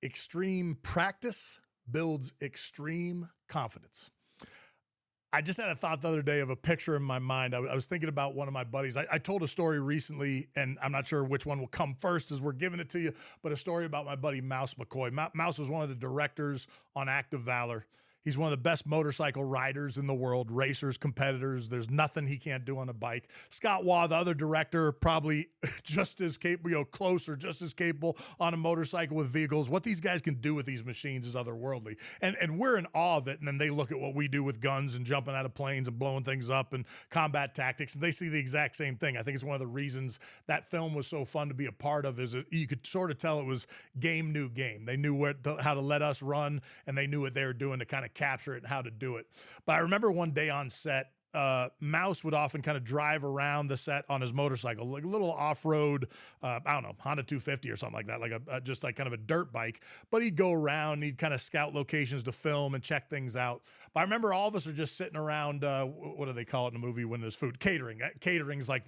Extreme practice builds extreme confidence. I just had a thought the other day of a picture in my mind. I was thinking about one of my buddies. I told a story recently, and I'm not sure which one will come first as we're giving it to you, but a story about my buddy Mouse McCoy. Mouse was one of the directors on Act of Valor. He's one of the best motorcycle riders in the world, racers, competitors. There's nothing he can't do on a bike. Scott Waugh, the other director, probably just as capable, close or just as capable on a motorcycle with vehicles. What these guys can do with these machines is otherworldly. And we're in awe of it. And then they look at what we do with guns and jumping out of planes and blowing things up and combat tactics. And they see the exact same thing. I think it's one of the reasons that film was so fun to be a part of is you could sort of tell it was game, new game. They knew how to let us run, and they knew what they were doing to kind of capture it and how to do it. But I remember one day on set, Mouse would often kind of drive around the set on his motorcycle, like a little off-road, I don't know, Honda 250 or something like that, like just like kind of a dirt bike. But he'd go around, he'd kind of scout locations to film and check things out. But I remember all of us are just sitting around, what do they call it in a movie when there's food? Catering. Catering's like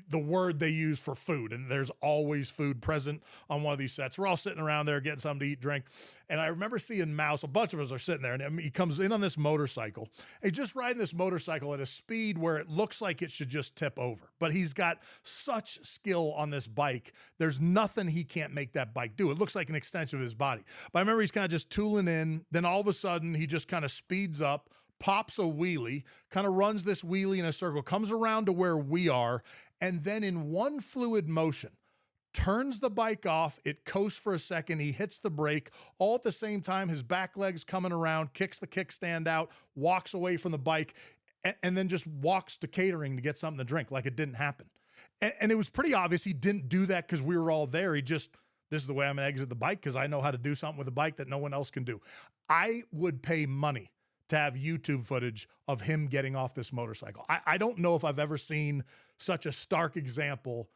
the word they use for food, and there's always food present on one of these sets. We're all sitting around there getting something to eat, drink, and I remember seeing Mouse. A bunch of us are sitting there, and he comes in on this motorcycle. He's just riding this motorcycle at a speed where it looks like it should just tip over, but he's got such skill on this bike. There's nothing he can't make that bike do. It looks like an extension of his body. But I remember he's kind of just tooling in. Then all of a sudden, he just kind of speeds up, pops a wheelie, kind of runs this wheelie in a circle, comes around to where we are, and then in one fluid motion, turns the bike off. It coasts for a second. He hits the brake. All at the same time, his back leg's coming around, kicks the kickstand out, walks away from the bike, and then just walks to catering to get something to drink like it didn't happen. And it was pretty obvious he didn't do that because we were all there. This is the way I'm going to exit the bike because I know how to do something with a bike that no one else can do. I would pay money to have YouTube footage of him getting off this motorcycle. I don't know if I've ever seen such a stark example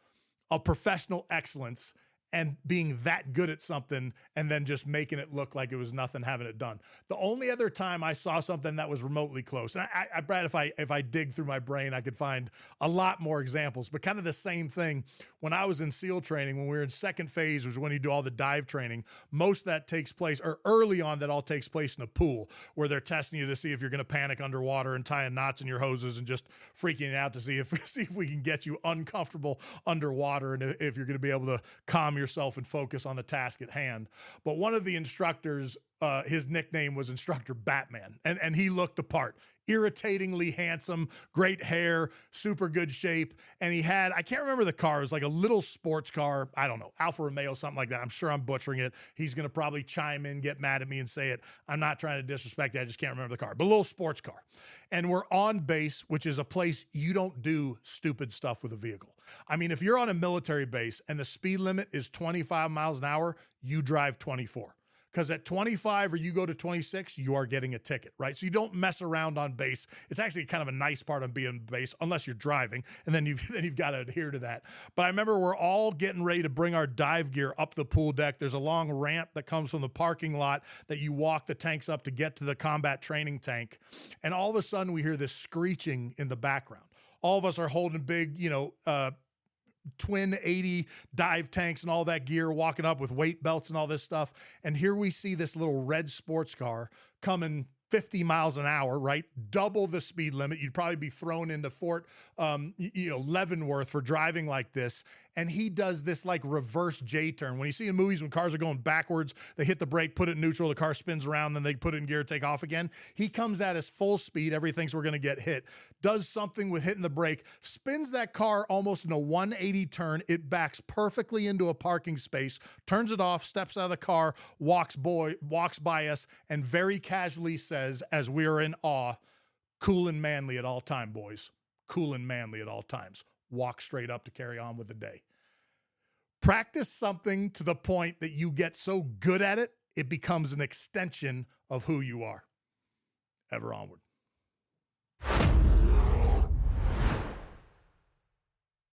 of professional excellence and being that good at something and then just making it look like it was nothing having it done. The only other time I saw something that was remotely close, and Brad, if I dig through my brain, I could find a lot more examples, but kind of the same thing. When I was in SEAL training, when we were in second phase, was when you do all the dive training. Most of that takes place, or early on, that all takes place in a pool where they're testing you to see if you're going to panic underwater and tying knots in your hoses and just freaking out to see if we can get you uncomfortable underwater and if you're going to be able to calm yourself and focus on the task at hand. But one of the instructors, his nickname was Instructor Batman, and he looked the part. Irritatingly handsome, great hair, super good shape. And he had, I can't remember the car, it was like a little sports car, I don't know, Alfa Romeo, something like that. I'm sure I'm butchering it. He's going to probably chime in, get mad at me and say it. I'm not trying to disrespect it, I just can't remember the car, but a little sports car. And we're on base, which is a place you don't do stupid stuff with a vehicle. I mean, if you're on a military base and the speed limit is 25 miles an hour, you drive 24. Because at 25 or you go to 26, you are getting a ticket, right? So you don't mess around on base. It's actually kind of a nice part of being on base, unless you're driving, and then you've got to adhere to that. But I remember we're all getting ready to bring our dive gear up the pool deck. There's a long ramp that comes from the parking lot that you walk the tanks up to get to the combat training tank. And all of a sudden we hear this screeching in the background. All of us are holding big, twin 80 dive tanks and all that gear, walking up with weight belts and all this stuff. And here we see this little red sports car coming 50 miles an hour, right? Double the speed limit. You'd probably be thrown into Fort, Leavenworth for driving like this. And he does this like reverse J-turn. When you see in movies when cars are going backwards, they hit the brake, put it in neutral, the car spins around, then they put it in gear, take off again. He comes at his full speed. Everybody thinks we're going to get hit. Does something with hitting the brake, spins that car almost in a 180 turn. It backs perfectly into a parking space, turns it off, steps out of the car, walks by us, and very casually says, as we are in awe, cool and manly at all time, boys. Cool and manly at all times. Walk straight up to carry on with the day. Practice something to the point that you get so good at it, it becomes an extension of who you are. Ever onward.